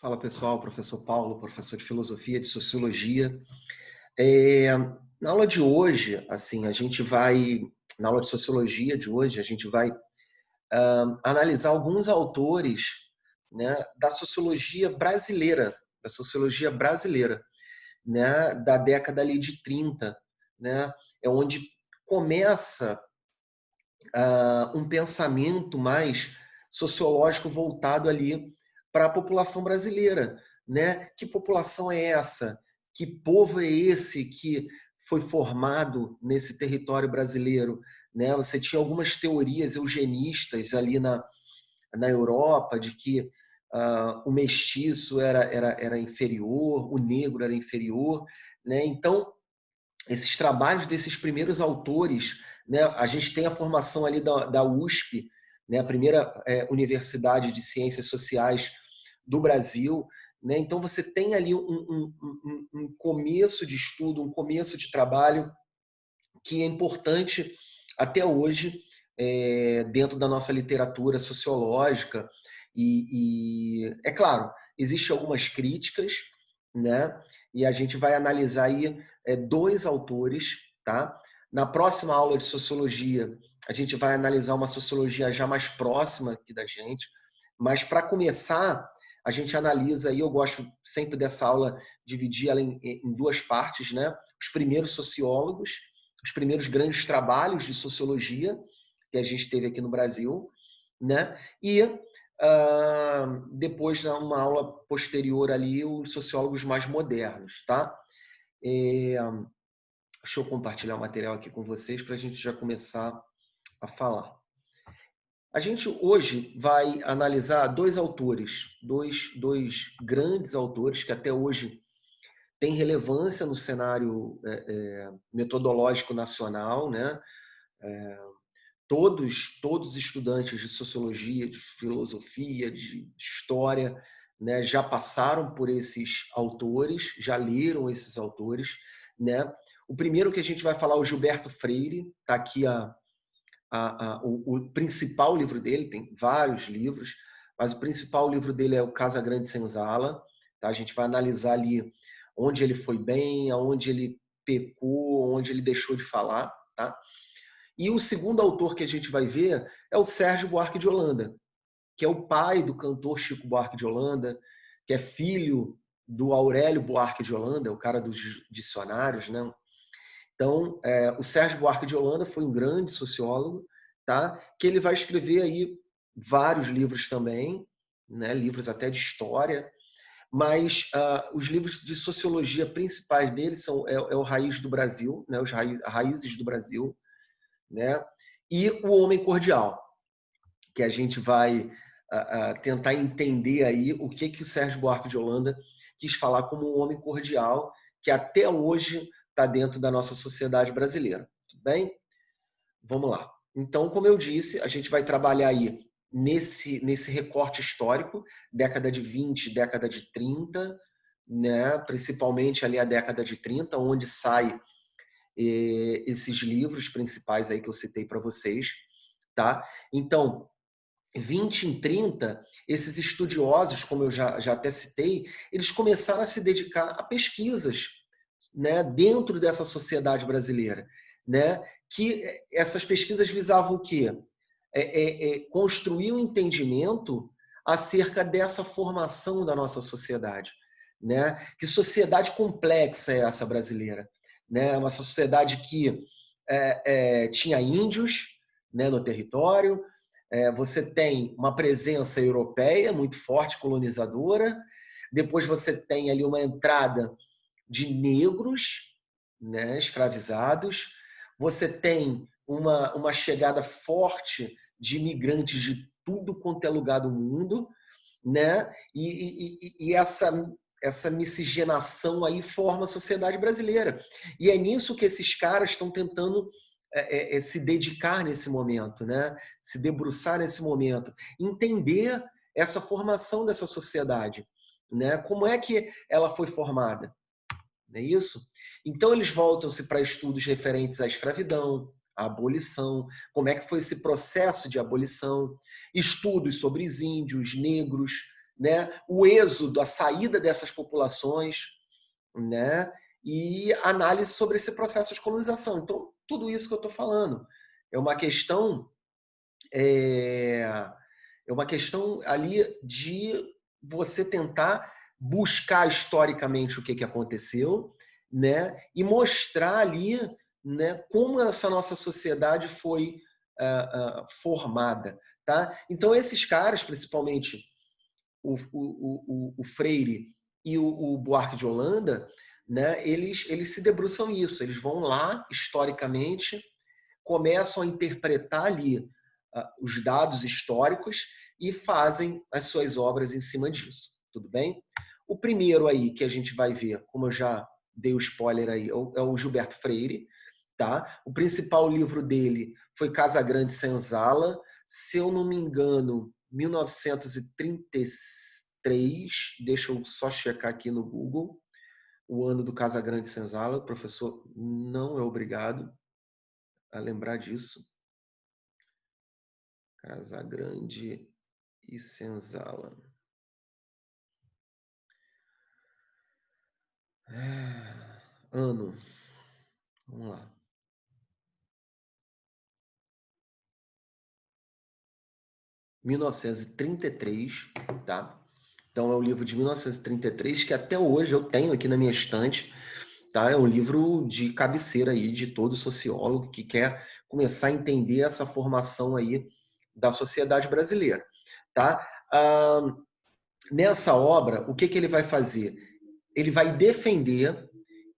Fala pessoal, professor Paulo, professor de filosofia, de sociologia. É, Na aula de hoje, assim, na aula de sociologia de hoje, a gente vai analisar alguns autores, né, da sociologia brasileira, né, da década ali de 30, né, é onde começa um pensamento mais sociológico voltado ali para a população brasileira, né? Que população é essa? Que povo é esse que foi formado nesse território brasileiro? Né? Você tinha algumas teorias eugenistas ali na Europa de que o mestiço era inferior, o negro era inferior, né? Então, esses trabalhos desses primeiros autores, né? A gente tem a formação ali da USP, né? A primeira universidade de ciências sociais do Brasil, né? Então você tem ali um começo de estudo, um começo de trabalho que é importante até hoje dentro da nossa literatura sociológica e é claro, existem algumas críticas, né? E a gente vai analisar aí dois autores, tá? Na próxima aula de sociologia, a gente vai analisar uma sociologia já mais próxima aqui da gente, mas para começar, a gente analisa aí, eu gosto sempre dessa aula, dividir ela em duas partes, né? Os primeiros sociólogos, os primeiros grandes trabalhos de sociologia que a gente teve aqui no Brasil, né? E depois, numa aula posterior ali, os sociólogos mais modernos, tá? Deixa eu compartilhar o material aqui com vocês para a gente já começar a falar. A gente hoje vai analisar dois autores, dois grandes autores que até hoje têm relevância no cenário metodológico nacional, né? Todos estudantes de sociologia, de filosofia, de história, né, já passaram por esses autores, já leram esses autores, né? O primeiro que a gente vai falar é o Gilberto Freire, está aqui o principal livro dele, tem vários livros, mas o principal livro dele é o Casa Grande Senzala, tá? A gente vai analisar ali onde ele foi bem, aonde ele pecou, onde ele deixou de falar, tá? E o segundo autor que a gente vai ver é o Sérgio Buarque de Holanda, que é o pai do cantor Chico Buarque de Holanda, que é filho do Aurélio Buarque de Holanda, o cara dos dicionários, né? Então, o Sérgio Buarque de Holanda foi um grande sociólogo, tá? Que ele vai escrever aí vários livros também, né? Livros até de história, mas os livros de sociologia principais dele são o Raiz do Brasil, né? Os Raízes do Brasil, né? E o Homem Cordial, que a gente vai tentar entender aí o que o Sérgio Buarque de Holanda quis falar como um homem cordial, que até hoje está dentro da nossa sociedade brasileira. Tudo bem? Vamos lá. Então, como eu disse, a gente vai trabalhar aí nesse recorte histórico, década de 20, década de 30, né? Principalmente ali a década de 30, onde sai esses livros principais aí que eu citei para vocês, tá? Então, 20 em 30, esses estudiosos, como eu já até citei, eles começaram a se dedicar a pesquisas, né, dentro dessa sociedade brasileira, né, que essas pesquisas visavam o quê? Construir um entendimento acerca dessa formação da nossa sociedade, né? Que sociedade complexa é essa brasileira, né? Uma sociedade que tinha índios, né, no território. Você tem uma presença europeia muito forte, colonizadora. Depois você tem ali uma entrada de negros, né, escravizados. Você tem uma chegada forte de imigrantes de tudo quanto é lugar do mundo, né? E essa miscigenação aí forma a sociedade brasileira. E é nisso que esses caras estão tentando se dedicar nesse momento, né? Se debruçar nesse momento, entender essa formação dessa sociedade, né? Como é que ela foi formada, não é isso? Então eles voltam-se para estudos referentes à escravidão, à abolição, como é que foi esse processo de abolição, estudos sobre os índios, negros, né, o êxodo, a saída dessas populações, né, e análise sobre esse processo de colonização. Então, tudo isso que eu estou falando é uma questão é uma questão ali de você tentar buscar historicamente o que aconteceu, né, e mostrar ali, né, como essa nossa sociedade foi formada, tá? Então esses caras, principalmente o Freire e o Buarque de Holanda, né, eles se debruçam nisso, eles vão lá historicamente, começam a interpretar ali os dados históricos e fazem as suas obras em cima disso. Tudo bem? O primeiro aí que a gente vai ver, como eu já dei o spoiler aí, é o Gilberto Freire. Tá? O principal livro dele foi Casa Grande Senzala, se eu não me engano, 1933. Deixa eu só checar aqui no Google o ano do Casa Grande Senzala. O professor não é obrigado a lembrar disso. Casa Grande e Senzala. Ano. Vamos lá. 1933, tá? Então é um livro de 1933 que até hoje eu tenho aqui na minha estante, tá? É um livro de cabeceira aí de todo sociólogo que quer começar a entender essa formação aí da sociedade brasileira, tá? Nessa obra, o que ele vai fazer? Ele vai defender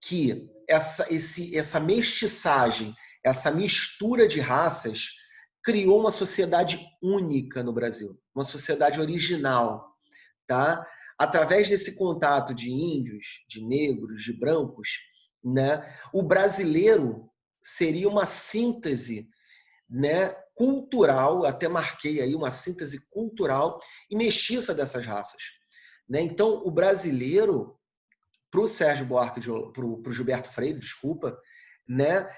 que essa mestiçagem, essa mistura de raças criou uma sociedade única no Brasil, uma sociedade original, tá? Através desse contato de índios, de negros, de brancos, né? O brasileiro seria uma síntese, né, cultural, até marquei aí uma síntese cultural e mestiça dessas raças, né? Então, o brasileiro para o Sérgio Buarque, para o Gilberto Freire, desculpa, né?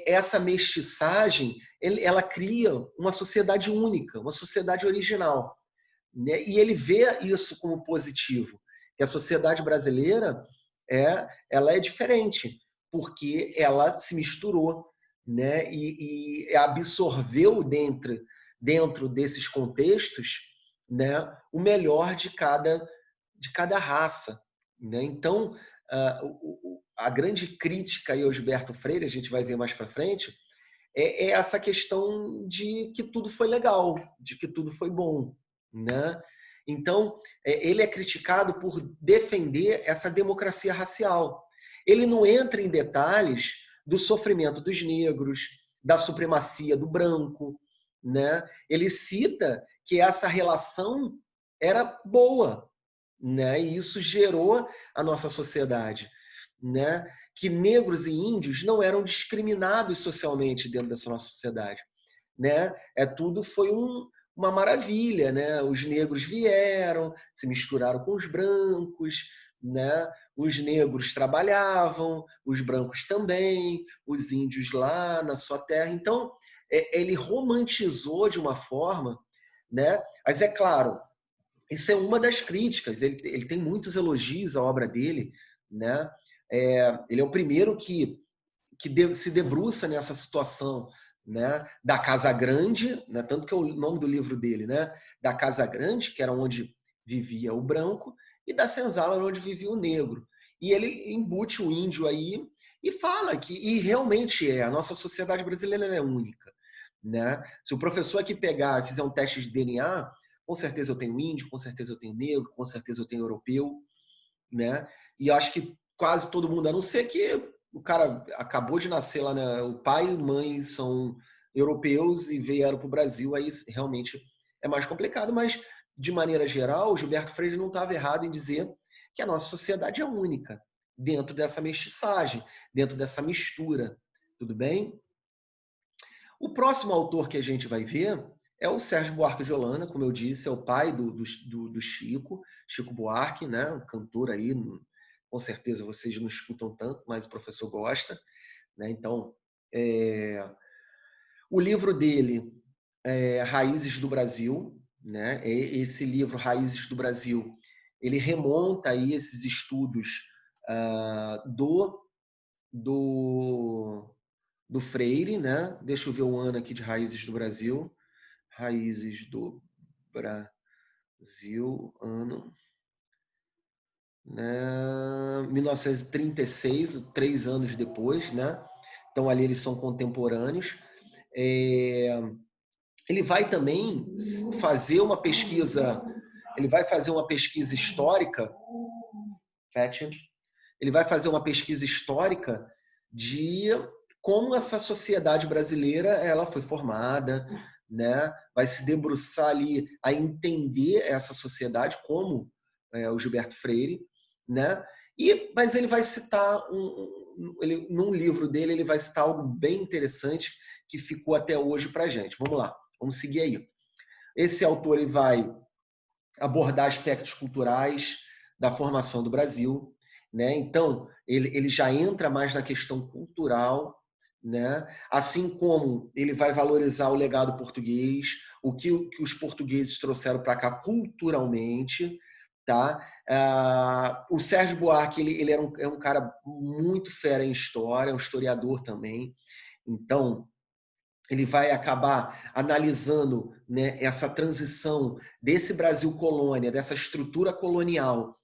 Essa mestiçagem, ela cria uma sociedade única, uma sociedade original, né? E ele vê isso como positivo, que a sociedade brasileira ela é diferente, porque ela se misturou, né? E absorveu dentro desses contextos, né, o melhor de cada raça, né? Então, a grande crítica aí ao Gilberto Freire, a gente vai ver mais para frente, é essa questão de que tudo foi legal, de que tudo foi bom, né? Então, ele é criticado por defender essa democracia racial. Ele não entra em detalhes do sofrimento dos negros, da supremacia do branco, né? Ele cita que essa relação era boa, né? E isso gerou a nossa sociedade, né? Que negros e índios não eram discriminados socialmente dentro dessa nossa sociedade, né? Tudo foi uma maravilha, né? Os negros vieram, se misturaram com os brancos, né? Os negros trabalhavam, os brancos também, os índios lá na sua terra. Então, ele romantizou de uma forma, né? Mas é claro, isso é uma das críticas. Ele tem muitos elogios à obra dele, né? Ele é o primeiro que se debruça nessa situação, né? Da Casa Grande, né? Tanto que é o nome do livro dele, né? Da Casa Grande, que era onde vivia o branco, e da Senzala, onde vivia o negro. E ele embute o índio aí e fala que, e realmente a nossa sociedade brasileira é única, né? Se o professor aqui pegar e fizer um teste de DNA, com certeza eu tenho índio, com certeza eu tenho negro, com certeza eu tenho europeu, né? E eu acho que quase todo mundo, a não ser que o cara acabou de nascer lá, né? O pai e mãe são europeus e vieram para o Brasil, aí realmente é mais complicado, mas de maneira geral, o Gilberto Freire não estava errado em dizer que a nossa sociedade é única dentro dessa mestiçagem, dentro dessa mistura, tudo bem? O próximo autor que a gente vai ver é o Sérgio Buarque de Holanda, como eu disse, é o pai do Chico Buarque, né? Um cantor aí, com certeza vocês não escutam tanto, mas o professor gosta, né? Então, o livro dele é Raízes do Brasil, né? Esse livro, Raízes do Brasil, ele remonta aí esses estudos do, do Freire, né? Deixa eu ver o ano aqui de Raízes do Brasil. Raízes do Brasil, ano, né? 1936, 3 anos depois, né? Então ali eles são contemporâneos. Ele vai também fazer uma pesquisa, ele vai fazer uma pesquisa histórica, ele vai fazer uma pesquisa histórica de como essa sociedade brasileira ela foi formada, né? Vai se debruçar ali a entender essa sociedade como o Gilberto Freire, né? Mas ele vai citar num livro dele ele vai citar algo bem interessante que ficou até hoje para a gente. Vamos lá, vamos seguir aí. Esse autor ele vai abordar aspectos culturais da formação do Brasil, né? Então, ele já entra mais na questão cultural, né? Assim como ele vai valorizar o legado português, o que os portugueses trouxeram para cá culturalmente, tá? O Sérgio Buarque, ele é um cara muito fera em história, um historiador também. Então, ele vai acabar analisando, né, essa transição desse Brasil colônia, dessa estrutura colonial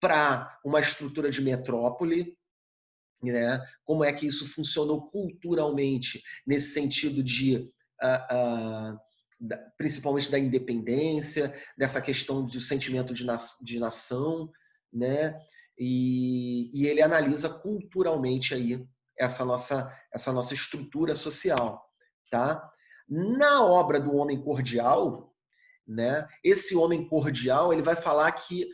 para uma estrutura de metrópole, né? Como é que isso funcionou culturalmente nesse sentido de principalmente da independência, dessa questão do sentimento de nação, né? E ele analisa culturalmente aí essa nossa estrutura social, tá? Na obra do Homem Cordial, né? Esse homem cordial ele vai falar que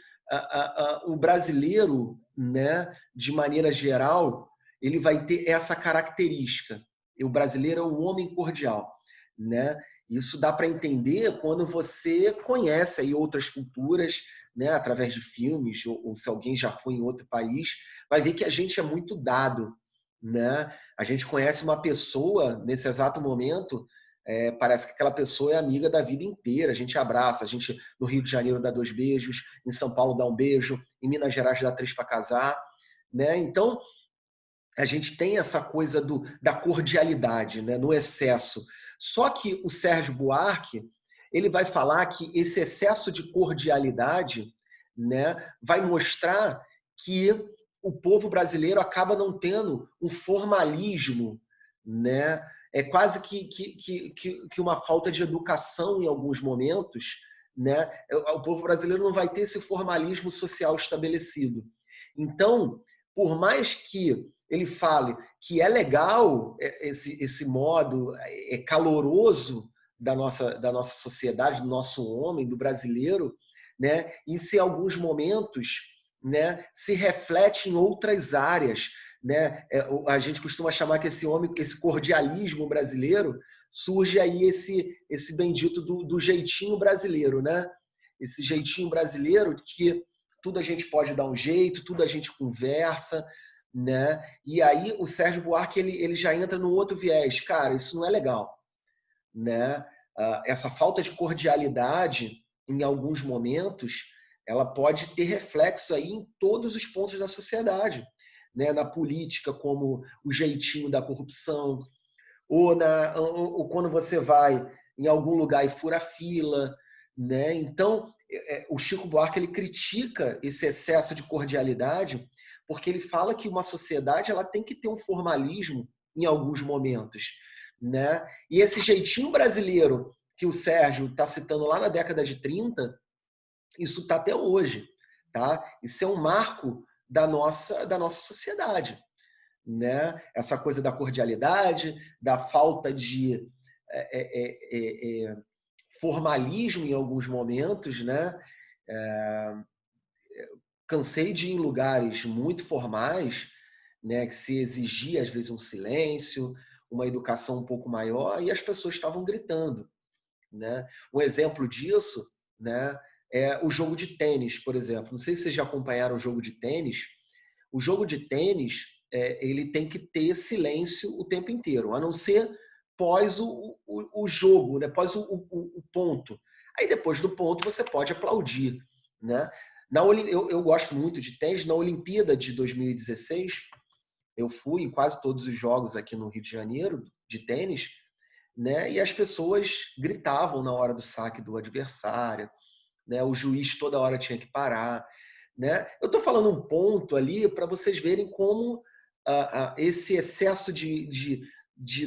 o brasileiro, né, de maneira geral, ele vai ter essa característica. O brasileiro é o homem cordial, né? Isso dá para entender quando você conhece aí outras culturas, né, através de filmes, ou se alguém já foi em outro país, vai ver que a gente é muito dado, né? A gente conhece uma pessoa nesse exato momento, parece que aquela pessoa é amiga da vida inteira, a gente abraça, a gente no Rio de Janeiro dá 2 beijos, em São Paulo dá um beijo, em Minas Gerais dá 3 para casar, né? Então, a gente tem essa coisa da cordialidade, né? No excesso. Só que o Sérgio Buarque, ele vai falar que esse excesso de cordialidade, né, vai mostrar que o povo brasileiro acaba não tendo um formalismo, né? É quase que uma falta de educação em alguns momentos, né? O povo brasileiro não vai ter esse formalismo social estabelecido. Então, por mais que ele fale que é legal esse modo caloroso da nossa sociedade, do nosso homem, do brasileiro, né? Isso em alguns momentos, né, se reflete em outras áreas, né? A gente costuma chamar que esse cordialismo brasileiro, surge aí esse bendito do jeitinho brasileiro, né? Esse jeitinho brasileiro que tudo a gente pode dar um jeito, tudo a gente conversa, né? E aí o Sérgio Buarque ele já entra no outro viés, cara, isso não é legal, né? Essa falta de cordialidade em alguns momentos, ela pode ter reflexo aí em todos os pontos da sociedade, né? Na política, como o jeitinho da corrupção, ou quando você vai em algum lugar e fura fila, né? Então, o Chico Buarque ele critica esse excesso de cordialidade, porque ele fala que uma sociedade ela tem que ter um formalismo em alguns momentos, né? E esse jeitinho brasileiro que o Sérgio está citando lá na década de 30, isso está até hoje, tá? Isso é um marco da nossa sociedade, né? Essa coisa da cordialidade, da falta de formalismo em alguns momentos, né? Cansei de ir em lugares muito formais, né? Que se exigia às vezes um silêncio, uma educação um pouco maior e as pessoas estavam gritando, né? Um exemplo disso, né? É o jogo de tênis, por exemplo. Não sei se vocês já acompanharam o jogo de tênis. O jogo de tênis, ele tem que ter silêncio o tempo inteiro, a não ser pós o jogo, né? Pós o ponto. Aí depois do ponto você pode aplaudir, né? Eu gosto muito de tênis. Na Olimpíada de 2016, eu fui em quase todos os jogos aqui no Rio de Janeiro de tênis, né? E as pessoas gritavam na hora do saque do adversário, né? O juiz toda hora tinha que parar, né? Eu estou falando um ponto ali para vocês verem como esse excesso de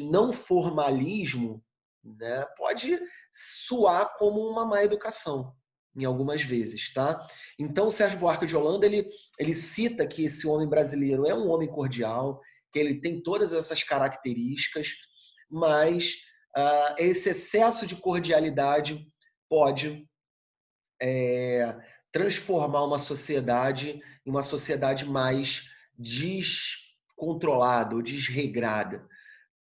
não formalismo, né, pode soar como uma má educação em algumas vezes, tá? Então, o Sérgio Buarque de Holanda, ele cita que esse homem brasileiro é um homem cordial, que ele tem todas essas características, mas esse excesso de cordialidade pode transformar uma sociedade em uma sociedade mais descontrolada ou desregrada.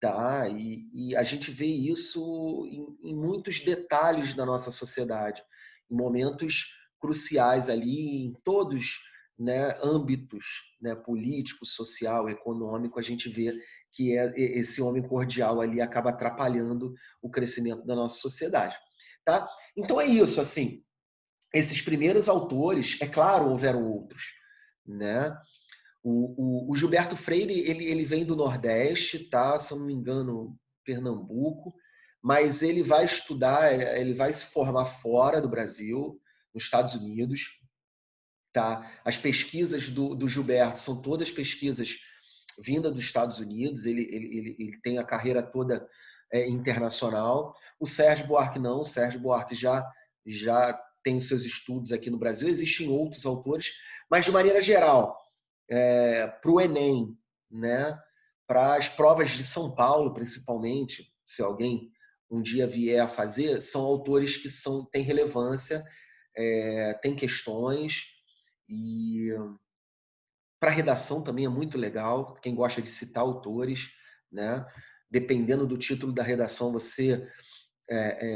Tá? E a gente vê isso em muitos detalhes da nossa sociedade, em momentos cruciais ali, em todos, né, âmbitos, né, político, social, econômico, a gente vê que esse homem cordial ali acaba atrapalhando o crescimento da nossa sociedade. Tá? Então é isso, assim, esses primeiros autores, é claro, houveram outros, né? O Gilberto Freire, ele vem do Nordeste, tá? Se eu não me engano, Pernambuco, mas ele vai estudar, ele vai se formar fora do Brasil, nos Estados Unidos, tá? As pesquisas do Gilberto são todas pesquisas vindas dos Estados Unidos, ele tem a carreira toda internacional. O Sérgio Buarque não, o Sérgio Buarque já tem os seus estudos aqui no Brasil, existem outros autores, mas de maneira geral, para o Enem, né? Para as provas de São Paulo, principalmente, se alguém um dia vier a fazer, são autores que têm relevância, têm questões, e para redação também é muito legal, quem gosta de citar autores, né? Dependendo do título da redação, você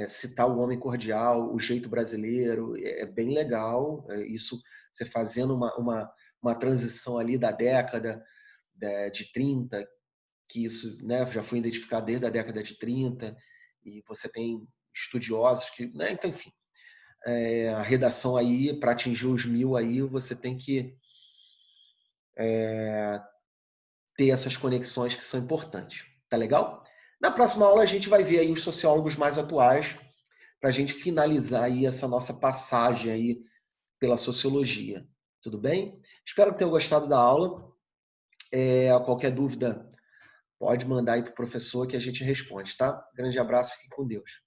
citar o homem cordial, o jeito brasileiro, é bem legal. Isso, você fazendo uma transição ali da década de 30, que isso, né, já foi identificado desde a década de 30, e você tem estudiosos que, né, então, enfim, a redação aí, para atingir os 1000 aí, você tem que ter essas conexões que são importantes. Tá legal? Na próxima aula a gente vai ver aí os sociólogos mais atuais, para a gente finalizar aí essa nossa passagem aí pela sociologia. Tudo bem? Espero que tenham gostado da aula. Qualquer dúvida, pode mandar aí para o professor que a gente responde, tá? Grande abraço, fique com Deus.